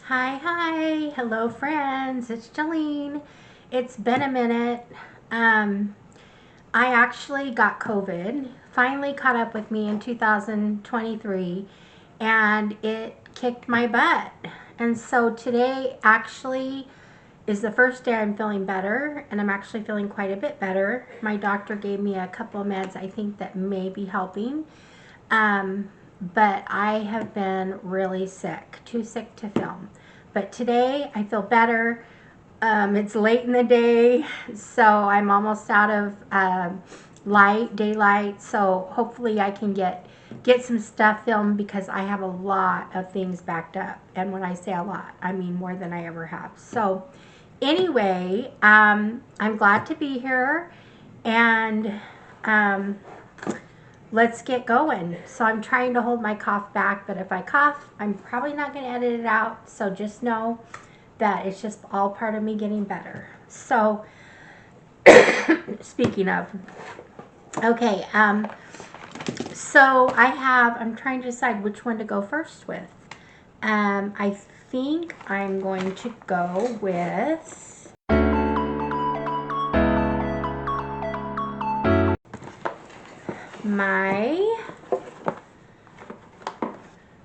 Hi, hello friends, it's Jolene. It's been a minute. I actually got COVID, finally caught up with me in 2023, and it kicked my butt. And so today actually is the first day I'm feeling better, and I'm actually feeling quite a bit better. My doctor gave me a couple of meds I think that may be helping. But I have been really sick, too sick to film. But today I feel better. It's late in the day, so I'm almost out of daylight. So hopefully I can get some stuff filmed because I have a lot of things backed up. And when I say a lot, I mean more than I ever have. So anyway, I'm glad to be here, and let's get going. So I'm trying to hold my cough back, but if I cough, I'm probably not going to edit it out. So just know that it's just all part of me getting better. So speaking of, okay, so I'm trying to decide which one to go first with. I think I'm going to go with my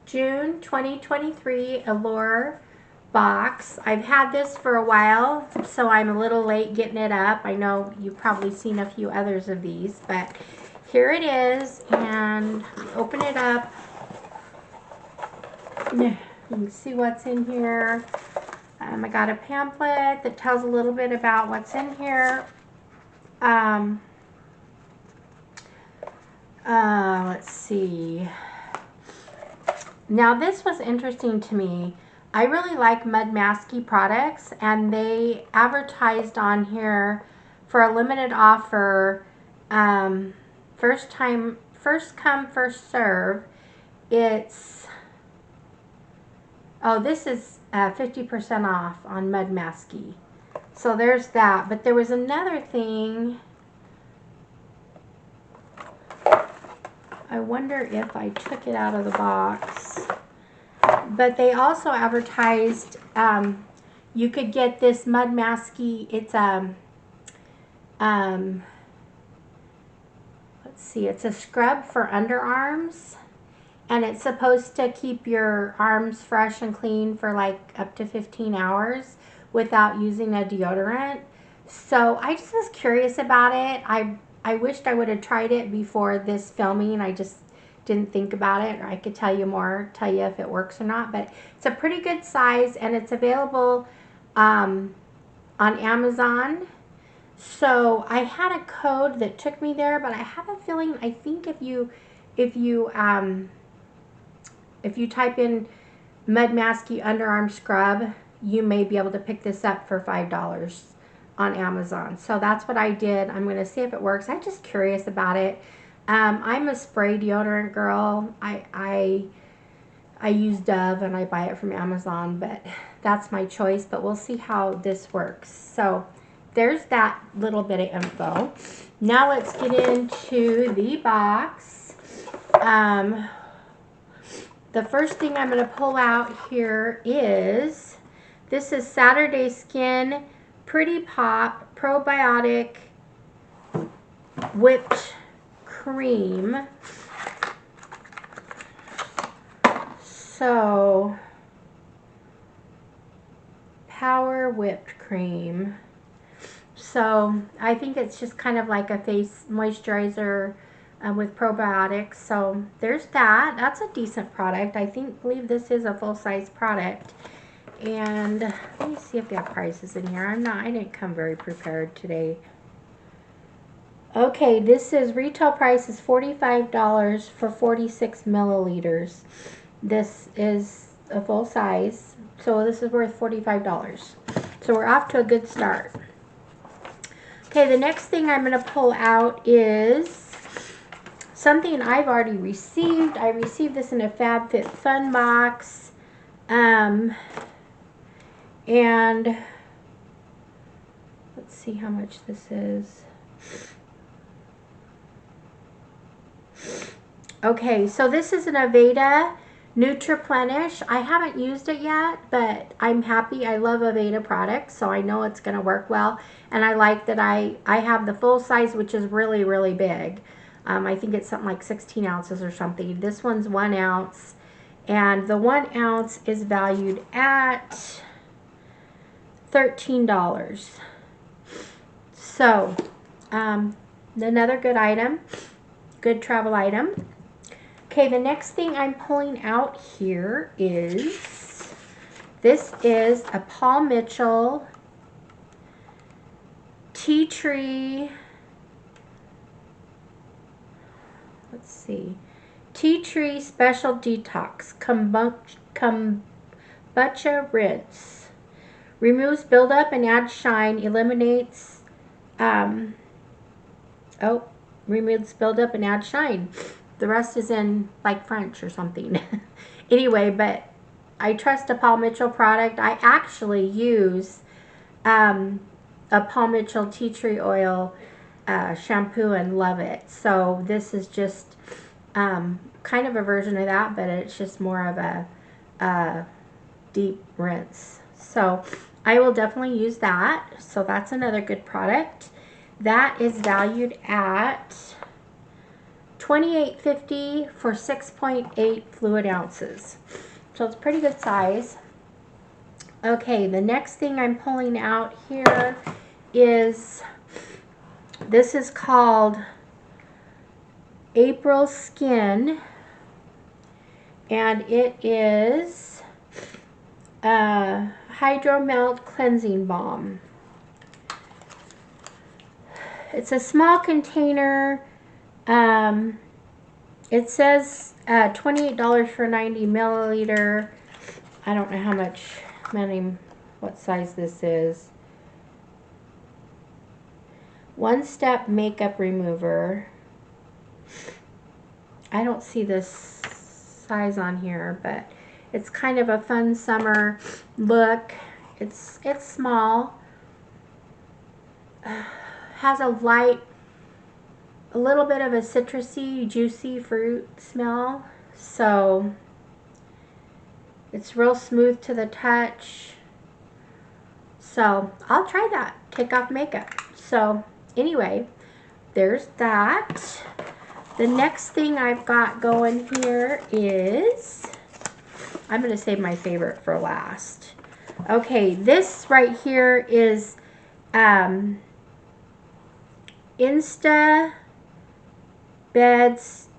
June 2023 Allure box. I've had this for a while, so I'm a little late getting it up. I know you've probably seen a few others of these, but here it is, and open it up. You can see what's in here. I got a pamphlet that tells a little bit about what's in here. Let's see. Now this was interesting to me. I really like Mud Masky products, and they advertised on here for a limited offer, first come, first serve. It's, oh, this is 50% off on Mud Masky. So there's that. But there was another thing. I wonder if I took it out of the box. But they also advertised you could get this Mud Masky. It's let's see, it's a scrub for underarms, and it's supposed to keep your arms fresh and clean for like up to 15 hours without using a deodorant. So I just was curious about it. I wished I would have tried it before this filming. I just didn't think about it, or I could tell you if it works or not. But it's a pretty good size, and it's available on Amazon. So I had a code that took me there, but I have a feeling, I think if you type in Mud Masky underarm scrub, you may be able to pick this up for $5 on Amazon. So that's what I did. I'm going to see if it works. I'm just curious about it. I'm a spray deodorant girl. I use Dove, and I buy it from Amazon, but that's my choice. But we'll see how this works. So there's that little bit of info. Now let's get into the box. The first thing I'm going to pull out here is, this is Saturday Skin Pretty Pop Probiotic Whipped Cream. So, Power Whipped Cream. So, I think it's just kind of like a face moisturizer with probiotics. So, there's that. That's a decent product. I believe this is a full-size product. And let me see if they have prices in here. I didn't come very prepared today. Okay, this is retail price is $45 for 46 milliliters. This is a full size, so this is worth $45. So we're off to a good start. Okay, the next thing I'm going to pull out is something I've already received. I received this in a Fab Fit Fun box. And let's see how much this is. Okay, so this is an Aveda Nutriplenish. I haven't used it yet, but I'm happy. I love Aveda products, so I know it's going to work well. And I like that I have the full size, which is really, really big. I think it's something like 16 ounces or something. This one's 1 ounce. And the 1 ounce is valued at $13. So, another good item. Good travel item. Okay, the next thing I'm pulling out here is, this is a Paul Mitchell Tea Tree, let's see, Tea Tree Special Detox Kombucha Rinse. Removes buildup and adds shine, eliminates, removes buildup and adds shine. The rest is in like French or something. Anyway, but I trust a Paul Mitchell product. I actually use a Paul Mitchell tea tree oil shampoo and love it. So this is just kind of a version of that, but it's just more of a deep rinse. So I will definitely use that. So that's another good product. That is valued at $28.50 for 6.8 fluid ounces. So it's pretty good size. Okay, the next thing I'm pulling out here is, this is called April Skin, and it is a Hydro Melt Cleansing Balm. It's a small container. It says $28 for 90 milliliter. I don't know how much, what size this is. One Step Makeup Remover. I don't see this size on here, but it's kind of a fun summer look. It's small. Has a light, a little bit of a citrusy, juicy fruit smell. So it's real smooth to the touch. So I'll try that. Take off makeup. So anyway, there's that. The next thing I've got going here is, I'm going to save my favorite for last. Okay, this right here is Insta Beds.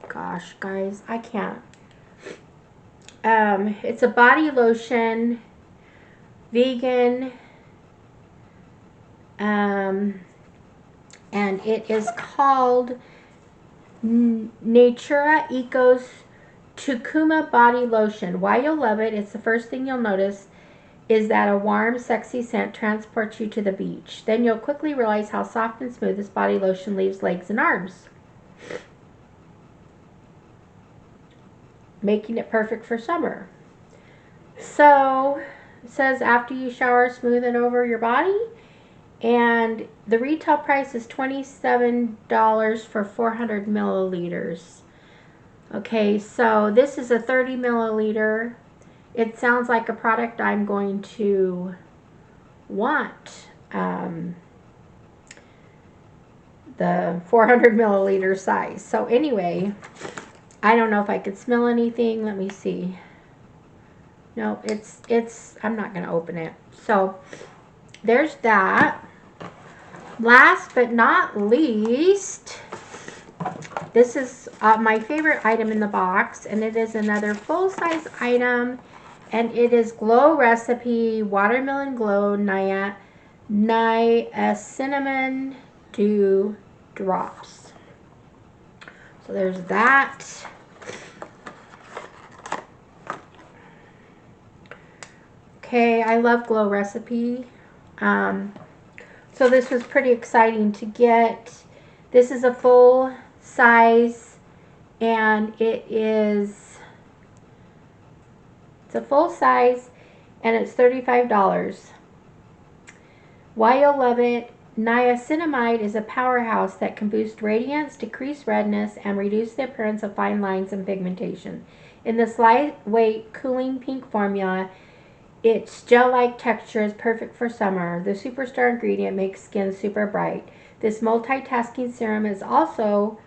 Gosh, guys, I can't. It's a body lotion, vegan, and it is called Natura Ecos Tucuma Body Lotion. Why you'll love it, it's the first thing you'll notice, is that a warm, sexy scent transports you to the beach. Then you'll quickly realize how soft and smooth this body lotion leaves legs and arms, making it perfect for summer. So it says after you shower, smooth it over your body. And the retail price is $27 for 400 milliliters. Okay, so this is a 30 milliliter. It sounds like a product I'm going to want. The 400 milliliter size. So anyway, I don't know if I could smell anything. Let me see. No, I'm not going to open it. So there's that. Last but not least, this is my favorite item in the box, and it is another full-size item, and it is Glow Recipe Watermelon Glow Niacinamide Dew Drops. So there's that. Okay, I love Glow Recipe. So this was pretty exciting to get. This is a full size, and it's a full size, and it's $35. Why you'll love it, Niacinamide is a powerhouse that can boost radiance, decrease redness, and reduce the appearance of fine lines and pigmentation. In this lightweight, cooling pink formula, its gel-like texture is perfect for summer. The superstar ingredient makes skin super bright. This multitasking serum is also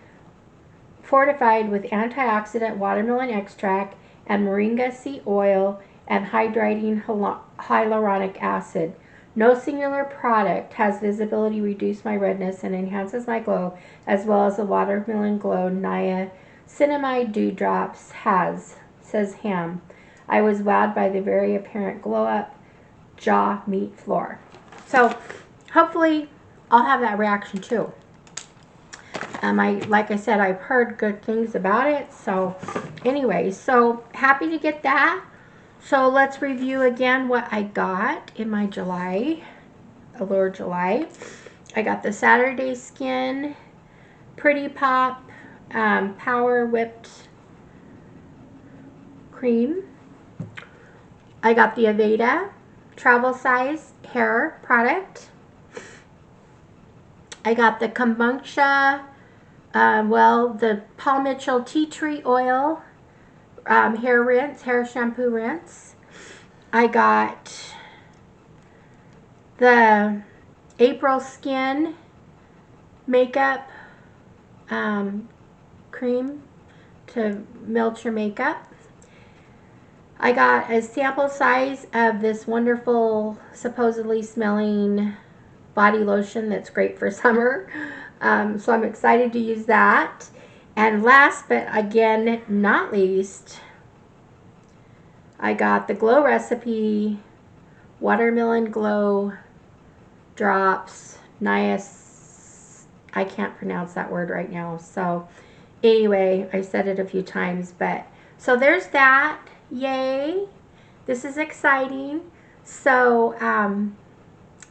fortified with antioxidant watermelon extract and moringa seed oil and hydrating hyaluronic acid. No singular product has visibility reduce my redness and enhances my glow as well as the watermelon glow niacinamide dewdrops has, says Ham. I was wowed by the very apparent glow up jaw meat floor. So hopefully I'll have that reaction too. Like I said, I've heard good things about it. So anyway, so happy to get that. So let's review again what I got in my July, Allure July. I got the Saturday Skin Pretty Pop Power Whipped Cream. I got the Aveda Travel Size Hair Product. I got the Kombucha, the Paul Mitchell Tea Tree Oil hair rinse, hair shampoo rinse. I got the April Skin Makeup cream to melt your makeup. I got a sample size of this wonderful, supposedly smelling body lotion that's great for summer. So I'm excited to use that. And last but again not least, I got the Glow Recipe Watermelon Glow Drops I can't pronounce that word right now. So anyway, I said it a few times, but so there's that. Yay. This is exciting. So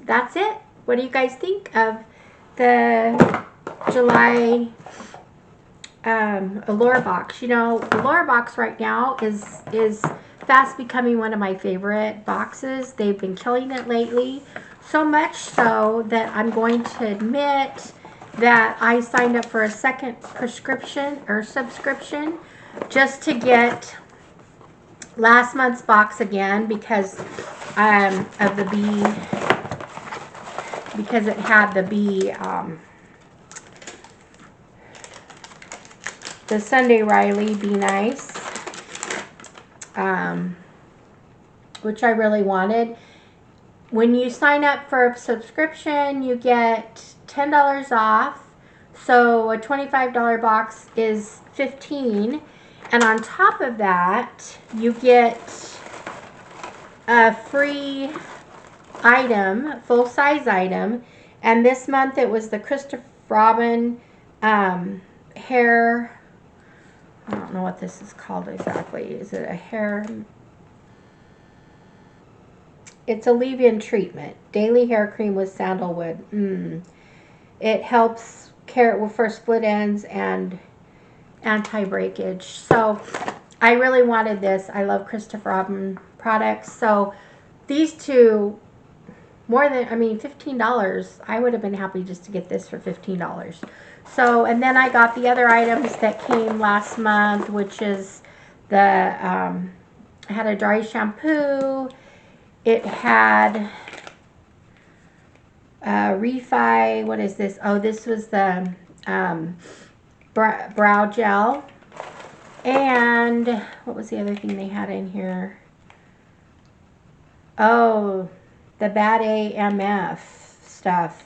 that's it. What do you guys think of the July Allure box? You know, Allure box right now is fast becoming one of my favorite boxes. They've been killing it lately, so much so that I'm going to admit that I signed up for a second prescription or subscription just to get last month's box again because of the bee, because it had the bee the Sunday Riley Be Nice, which I really wanted. When you sign up for a subscription, you get $10 off. So a $25 box is $15. And on top of that, you get a free item, full-size item. And this month it was the Christopher Robin hair, I don't know what this is called exactly. Is it a hair? It's a leave-in treatment. Daily hair cream with sandalwood. It helps care for split ends and anti-breakage. So I really wanted this. I love Christopher Robin products. So these two, more than, I mean, $15. I would have been happy just to get this for $15. So, and then I got the other items that came last month, which is the, I had a dry shampoo. It had Refi, what is this? Oh, this was the brow gel. And what was the other thing they had in here? Oh, the Bad AMF stuff.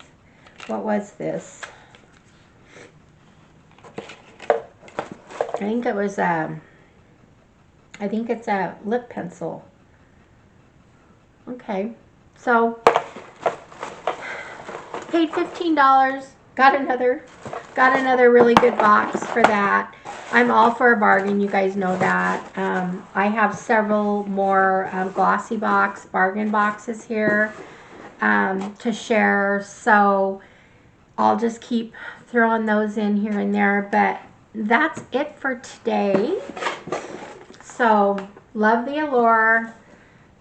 What was this? I think it was I think it's a lip pencil. Okay, so paid $15. Got another really good box for that. I'm all for a bargain. You guys know that. I have several more Glossy Box bargain boxes here to share. So I'll just keep throwing those in here and there. But that's it for today. So love the Allure.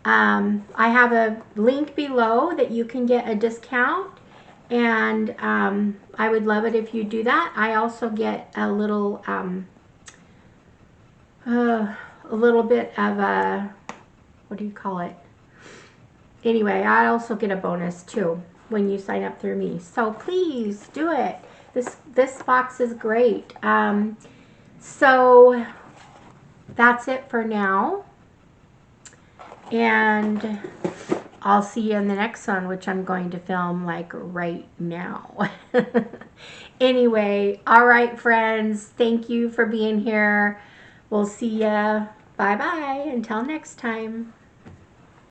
I have a link below that you can get a discount. And I would love it if you do that. I also get a little bit of a, what do you call it? Anyway, I also get a bonus too when you sign up through me. So please do it. This box is great. So that's it for now. And I'll see you in the next one, which I'm going to film like right now. Anyway, all right, friends. Thank you for being here. We'll see ya. Bye-bye. Until next time.